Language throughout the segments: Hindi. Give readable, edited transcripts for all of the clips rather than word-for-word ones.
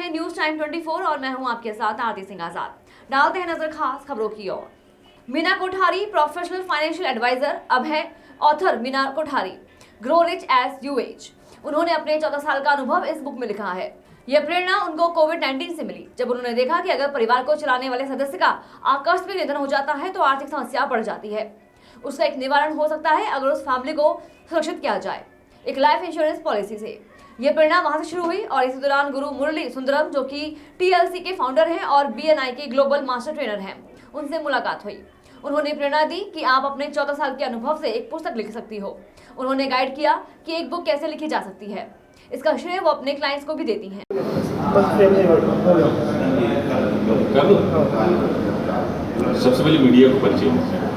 हैं न्यूज टाइम 24 और मैं हूं आपके साथ आरती सिंह आजाद। डालते हैं नजर खास खबरों की ओर। Meena Kothari professional financial adviser अब है author. Meena Kothari grow rich as you age. उन्होंने अपने 14 साल का अनुभव इस बुक में लिखा है। यह प्रेरणा उनको कोविड-19 से मिली, जब उन्होंने देखा कि अगर परिवार को चलाने वाले सदस्य का आकस्मिक निधन हो जाता है तो आर्थिक समस्या बढ़ जाती है। उसका एक निवारण हो सकता है अगर उस फैमिली को सुरक्षित किया जाए एक लाइफ इंश्योरेंस पॉलिसी से। यह प्रेरणा वहां से शुरू हुई और इसी दौरान गुरु मुरली सुंदरम, जो कि TLC के फाउंडर हैं और BNI के ग्लोबल मास्टर ट्रेनर हैं, उनसे मुलाकात हुई। उन्होंने प्रेरणा दी कि आप अपने 14 साल के अनुभव से एक पुस्तक लिख सकती हो। उन्होंने गाइड किया कि एक बुक कैसे लिखी जा सकती है। इसका श्रेय वो अपने क्लाइंट्स को भी देती हैं। सबसे पहले मीडिया को परिचय।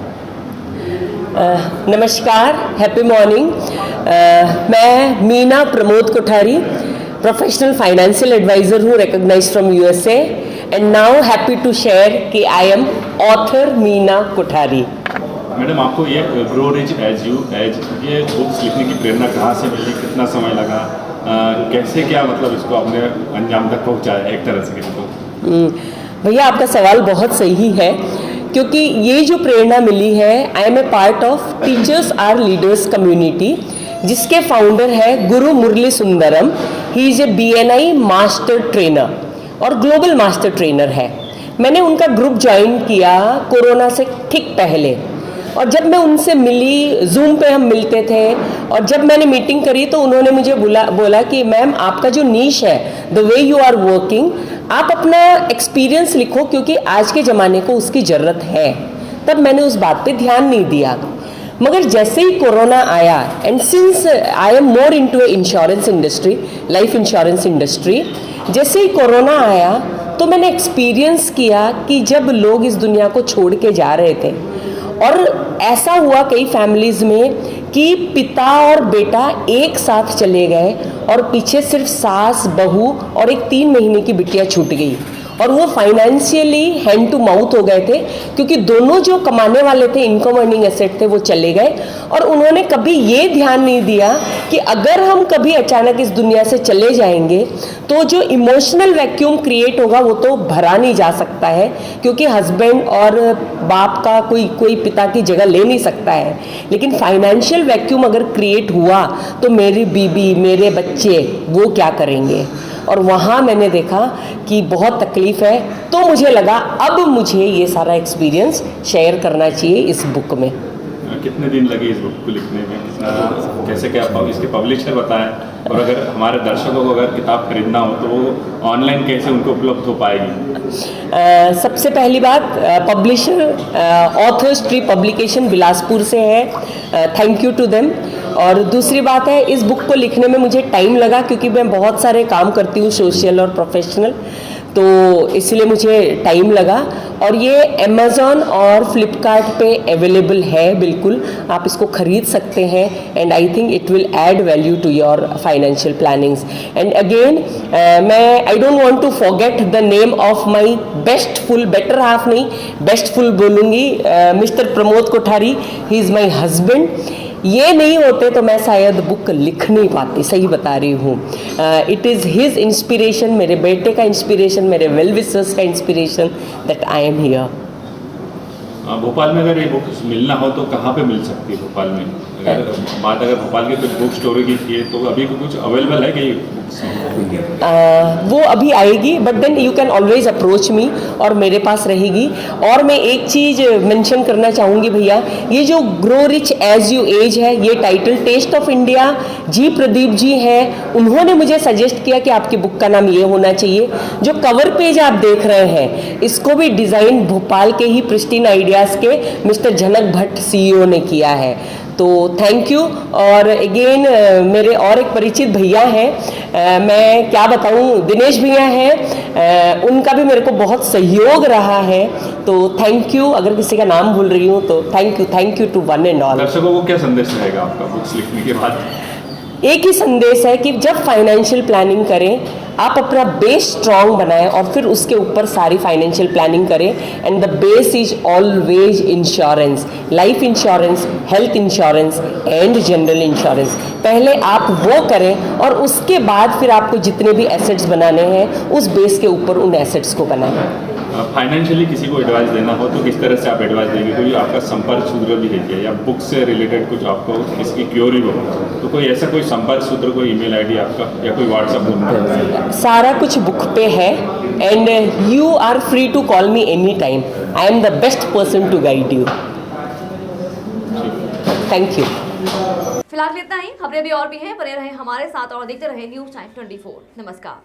नमस्कार, हैप्पी मॉर्निंग। मैं Meena Pramod Kothari, professional financial adviser हूँ, recognised from USA, and now happy to share कि I am author Meena Kothari. Madam, आपको ये grow rich as you age ये बुक्स लिखने की प्रेरणा कहाँ से मिली, कितना समय लगा, कैसे क्या मतलब इसको आपने अंजाम तक पहुँचाया एक तरह से किसको? भैया, आपका सवाल बहुत सही है, क्योंकि ये जो प्रेरणा मिली है, I am a part of teachers are leaders community, जिसके फाउंडर है Guru Murali Sundaram. He is a BNI master trainer और ग्लोबल मास्टर ट्रेनर है। मैंने उनका ग्रुप ज्वाइन किया कोरोना से ठीक पहले, और जब मैं उनसे मिली, जूम पे हम मिलते थे, और जब मैंने मीटिंग करी तो उन्होंने मुझे बोला कि मैम, आपका जो नीश है, the way you are working, आप अपना एक्सपीरियंस लिखो, क्योंकि आज के ज़माने को उसकी ज़रूरत है। तब मैंने उस बात पे ध्यान नहीं दिया, मगर जैसे ही कोरोना आया, and since I am more into insurance industry, life insurance industry, जैसे ही कोरोना आया तो मैंने एक्सपीरियंस किया कि जब लोग इस दुनिया को छोड़ के जा रहे थे, और ऐसा हुआ कई फैमिलीज़ में कि पिता और बेटा एक साथ चले गए और पीछे सिर्फ सास, बहू और एक 3 महीने की बिटिया छूट गई, और वो फाइनेंशियली हैंड टू माउथ हो गए थे, क्योंकि दोनों जो कमाने वाले थे, इनकम अर्निंग एसेट थे, वो चले गए। और उन्होंने कभी ये ध्यान नहीं दिया कि अगर हम कभी अचानक इस दुनिया से चले जाएंगे तो जो इमोशनल वैक्यूम क्रिएट होगा वो तो भरा नहीं जा सकता है, क्योंकि हस्बैंड और बाप का कोई पिता की जगह ले नहीं सकता है। लेकिन फाइनेंशियल वैक्यूम अगर क्रिएट हुआ तो मेरी बीबी, मेरे बच्चे, वो क्या करेंगे? और वहाँ मैंने देखा कि बहुत तकलीफ़ है, तो मुझे लगा अब मुझे ये सारा एक्सपीरियंस शेयर करना चाहिए इस बुक में। कितने दिन लगे इस बुक को लिखने में? कैसे क्या इसके पब्लिशर बताएं, और अगर हमारे दर्शकों को अगर किताब खरीदना हो तो वो ऑनलाइन कैसे उनको उपलब्ध हो पाएगी? सबसे पहली बात, publisher authors tree publication Bilaspur से है, थैंक यू टू देम। और दूसरी बात है, इस बुक को लिखने में मुझे टाइम लगा, क्योंकि मैं बहुत सारे काम करती हूँ सोशल और प्रोफेशनल, तो इसलिए मुझे टाइम लगा। और ये अमेज़ॉन और फ्लिपकार्ट पे अवेलेबल है, बिल्कुल आप इसको ख़रीद सकते हैं, and I think it will add value to your financial plannings. And again मैं I don't want to forget the name of my better half नहीं, बेस्टफुल बोलूँगी, mister Pramod Kothari, he is my husband. ये नहीं होते तो मैं शायद बुक लिख नहीं पाती, सही बता रही हूँ। इट इज़ हिज इंस्पिरेशन, मेरे बेटे का इंस्पिरेशन, मेरे वेल विशर्स का inspiration, that I am here. Bhopal में अगर ये बुक मिलना हो तो कहाँ पे मिल सकती है भोपाल में? अगर भोपाल की कुछ बुक स्टोर की थी तो अभी कुछ अवेलेबल है कि वो अभी आएगी, but then you can always approach me, और मेरे पास रहेगी। और मैं एक चीज़ मेंशन करना चाहूँगी भैया, ये जो grow rich as you age है, ये title test of India ji Pradeep ji हैं, उन्होंने मुझे सजेस्ट किया कि आपकी बुक का नाम ये होना चाहिए। जो कवर पेज आप देख रहे हैं, इसको भी डिज़ाइन भोपाल के ही प्रिस्टीन आइडियाज़ के मिस्टर जनक भट्ट CEO ने किया है, तो थैंक यू। और अगेन मेरे और एक परिचित भैया हैं, मैं क्या बताऊं, दिनेश भैया हैं, उनका भी मेरे को बहुत सहयोग रहा है, तो थैंक यू। अगर किसी का नाम भूल रही हूँ तो thank you to one and all. दर्शकों को क्या संदेश रहेगा आपका बुक्स लिखने के बाद? एक ही संदेश है कि जब फाइनेंशियल प्लानिंग करें, आप अपना बेस स्ट्रांग बनाएं और फिर उसके ऊपर सारी फाइनेंशियल प्लानिंग करें। And the base is always insurance, life insurance, health insurance and general insurance. पहले आप वो करें और उसके बाद फिर आपको जितने भी एसेट्स बनाने हैं उस बेस के ऊपर उन एसेट्स को बनाएं। फाइनेंशियली किसी को एडवाइस देना हो तो किस तरह से आप एडवाइस देंगे? कोई आपका संपर्क सूत्र भी है क्या, या बुक से रिलेटेड कुछ आपको किसी की क्योरी हो तो कोई ऐसा कोई संपर्क सूत्र, कोई ईमेल आईडी आपका या कोई व्हाट्सएप नंबर? सारा कुछ बुक पे है and you are free to call me any time. I am the best person to guide you. Thank you. फिलहाल इतना ही, खबरें भी और भी हैं, बने रहे हमारे साथ और देखते रहे न्यूज़ टाइम 24। नमस्कार।